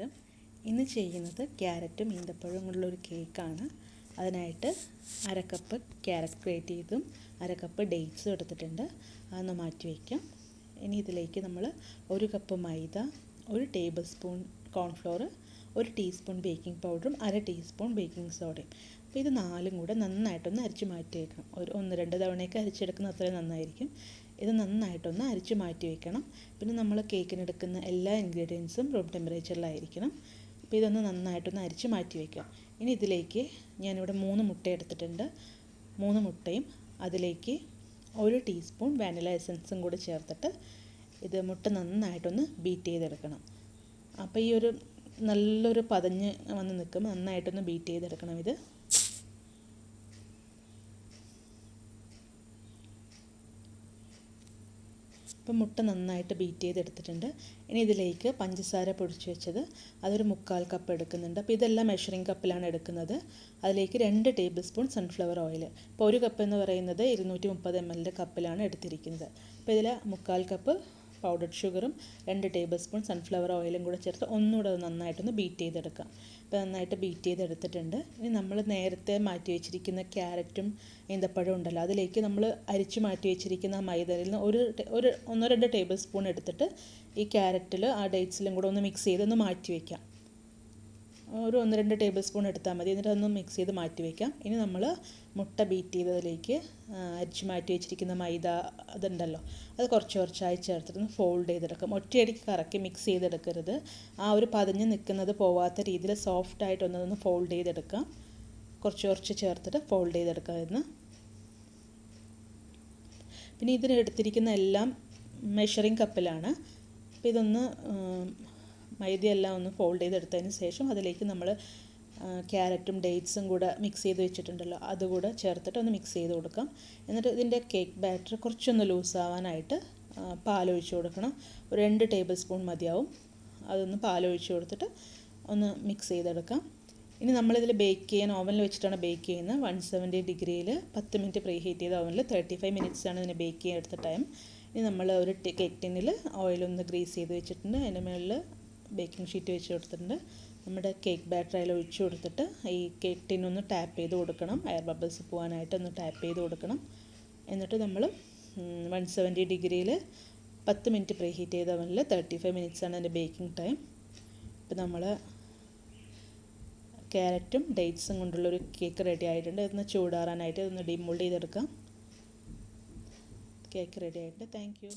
നമസ്കാരം. ഇന്ന് ചെയ്യുന്നത് ക്യാരറ്റും ഈന്തപ്പഴവും കൊണ്ടുള്ള ഒരു കേക്കാണ്. അതിനായിട്ട് അര കപ്പ് ക്യാരറ്റ് ഗ്രേറ്റ് ചെയ്തും അര കപ്പ് ഡേറ്റ്സും എടുത്തിട്ടുണ്ട്. അതൊന്ന് മാറ്റി വയ്ക്കാം. ഇനി ഇതിലേക്ക് നമ്മൾ 1 കപ്പ് മൈദ, 1 table spoon cornflour, 1 teaspoon baking പൗഡറും 1/2 ടീസ്പൂൺ ബേക്കിംഗ് സോഡയും. അപ്പോൾ ഇത് നാലും കൂടെ നന്നായിട്ടൊന്ന് അരിച്ച് മാറ്റി വയ്ക്കണം. ഒരു 1-2 തവണയൊക്കെ അരിച്ചെടുക്കുന്ന അത്രയും നന്നായിരിക്കും. ഇത് നന്നായിട്ടൊന്ന് അരിച്ച് മാറ്റി വയ്ക്കണം. പിന്നെ നമ്മൾ കേക്കിനെടുക്കുന്ന എല്ലാ ഇൻഗ്രീഡിയൻസും റൂം ടെമ്പറേച്ചറിലായിരിക്കണം. അപ്പോൾ ഇതൊന്ന് നന്നായിട്ടൊന്ന് അരിച്ച് മാറ്റി വയ്ക്കാം. ഇനി ഇതിലേക്ക് ഞാനിവിടെ 3 മുട്ട എടുത്തിട്ടുണ്ട്. 3 മുട്ടയും അതിലേക്ക് 1 ടീസ്പൂൺ വാനില എസൻസും കൂടി ചേർത്തിട്ട് ഇത് മുട്ട നന്നായിട്ടൊന്ന് ബീറ്റ് ചെയ്തെടുക്കണം. അപ്പോൾ ഈ ഒരു നല്ലൊരു പതഞ്ഞ് വന്ന് നിൽക്കുമ്പോൾ നന്നായിട്ടൊന്ന് ബീറ്റ് ചെയ്തെടുക്കണം. ഇത് ഇപ്പം മുട്ട നന്നായിട്ട് ബീറ്റ് ചെയ്തെടുത്തിട്ടുണ്ട്. ഇനി ഇതിലേക്ക് പഞ്ചസാര പൊടിച്ച് വെച്ചത് അതൊരു 1/4 കപ്പ് എടുക്കുന്നുണ്ട്. അപ്പോൾ ഇതെല്ലാം മെഷറിംഗ് കപ്പിലാണ് എടുക്കുന്നത്. അതിലേക്ക് 2 ടേബിൾ സ്പൂൺ സൺഫ്ലവർ ഓയിൽ. ഇപ്പോൾ 1 കപ്പ് എന്ന് പറയുന്നത് 230 ml കപ്പിലാണ് എടുത്തിരിക്കുന്നത്. അപ്പോൾ ഇതിൽ 1/4 കപ്പ് പൗഡർഡ് ഷുഗറും 2 ടേബിൾ സ്പൂൺ സൺഫ്ലവർ ഓയിലും കൂടെ ചേർത്ത് ഒന്നുകൂടെ നന്നായിട്ടൊന്ന് ബീറ്റ് ചെയ്തെടുക്കാം. അപ്പോൾ നന്നായിട്ട് ബീറ്റ് ചെയ്തെടുത്തിട്ടുണ്ട്. ഇനി നമ്മൾ നേരത്തെ മാറ്റി വെച്ചിരിക്കുന്ന ക്യാരറ്റും ഈന്തപ്പഴവും ഉണ്ടല്ലോ, അതിലേക്ക് നമ്മൾ അരിച്ച് മാറ്റി വെച്ചിരിക്കുന്ന മൈദയിൽ നിന്ന് 1-2 ടേബിൾ സ്പൂൺ എടുത്തിട്ട് ഈ ക്യാരറ്റിൽ ആ ഡേറ്റ്സിലും കൂടെ ഒന്ന് മിക്സ് ചെയ്തൊന്ന് മാറ്റി വയ്ക്കാം. ഒരു 1-2 ടേബിൾ സ്പൂൺ എടുത്താൽ മതി. എന്നിട്ട് അതൊന്ന് മിക്സ് ചെയ്ത് മാറ്റി വയ്ക്കാം. ഇനി നമ്മൾ മുട്ട ബീറ്റ് ചെയ്തതിലേക്ക് അരിച്ച് മാറ്റി വെച്ചിരിക്കുന്ന മൈദ അതുണ്ടല്ലോ, അത് കുറച്ചായി ചേർത്തിട്ടൊന്ന് ഫോൾഡ് ചെയ്തെടുക്കാം. ഒറ്റയടിക്ക് കറക്കി മിക്സ് ചെയ്തെടുക്കരുത്. ആ ഒരു പതഞ്ഞ് നിൽക്കുന്നത് പോവാത്ത രീതിയിൽ സോഫ്റ്റായിട്ടൊന്ന് ഫോൾഡ് ചെയ്തെടുക്കാം. കുറച്ച് ചേർത്തിട്ട് ഫോൾഡ് ചെയ്തെടുക്കാമായിരുന്നു. പിന്നെ ഇതിന് എടുത്തിരിക്കുന്ന എല്ലാം മെഷറിംഗ് കപ്പിലാണ്. അപ്പോൾ ഇതൊന്ന് മൈദയെല്ലാം ഒന്ന് ഫോൾഡ് ചെയ്തെടുത്തതിന് ശേഷം അതിലേക്ക് നമ്മൾ ക്യാരറ്റും ഡേറ്റ്സും കൂടെ മിക്സ് ചെയ്ത് വെച്ചിട്ടുണ്ടല്ലോ, അതുകൂടെ ചേർത്തിട്ട് ഒന്ന് മിക്സ് ചെയ്ത് കൊടുക്കാം. എന്നിട്ട് ഇതിൻ്റെ കേക്ക് ബാറ്റർ കുറച്ചൊന്ന് ലൂസാവാനായിട്ട് പാലൊഴിച്ച് കൊടുക്കണം. ഒരു 2 ടേബിൾ സ്പൂൺ മതിയാവും. അതൊന്ന് പാലൊഴിച്ച് കൊടുത്തിട്ട് ഒന്ന് മിക്സ് ചെയ്തെടുക്കാം. ഇനി നമ്മളിതിൽ ബേക്ക് ചെയ്യാൻ ഓവനിൽ വെച്ചിട്ടാണ് ബേക്ക് ചെയ്യുന്നത്. 170 ഡിഗ്രിയിൽ 10 മിനിറ്റ് പ്രീ ഹീറ്റ് ചെയ്ത ഓവനിൽ 35 മിനിറ്റ്സാണ് ഇതിന് ബേക്ക് ചെയ്യാൻ എടുത്ത ടൈം. ഇനി നമ്മൾ ഒരു കേക്ക് ടിന്നിൽ ഓയിലൊന്ന് ഗ്രീസ് ചെയ്ത് വെച്ചിട്ടുണ്ട്. അതിൻ്റെ മുകളിൽ ബേക്കിംഗ് ഷീറ്റ് വെച്ച് കൊടുത്തിട്ടുണ്ട്. നമ്മുടെ കേക്ക് ബാറ്റർ അതിൽ ഒഴിച്ച് കൊടുത്തിട്ട് ഈ കേക്ക് ടിന്നൊന്ന് ടാപ്പ് ചെയ്ത് കൊടുക്കണം. എയർ ബബിൾസ് പോകാനായിട്ട് ഒന്ന് ടാപ്പ് ചെയ്ത് കൊടുക്കണം. എന്നിട്ട് നമ്മൾ 170 ഡിഗ്രിയിൽ 10 മിനിറ്റ് പ്രീ ഹീറ്റ് ചെയ്ത ഓവനിൽ 35 മിനിറ്റ്സാണ് അതിൻ്റെ ബേക്കിംഗ് ടൈം. ഇപ്പോൾ നമ്മൾ ക്യാരറ്റും ഡേറ്റ്സും കൊണ്ടുള്ളൊരു കേക്ക് റെഡി ആയിട്ടുണ്ട്. ഇതൊന്ന് ചൂടാറാനായിട്ട് ഇതൊന്ന് ഡിമോൾഡ് ചെയ്തെടുക്കാം. കേക്ക് റെഡി ആയിട്ടുണ്ട്. Thank you.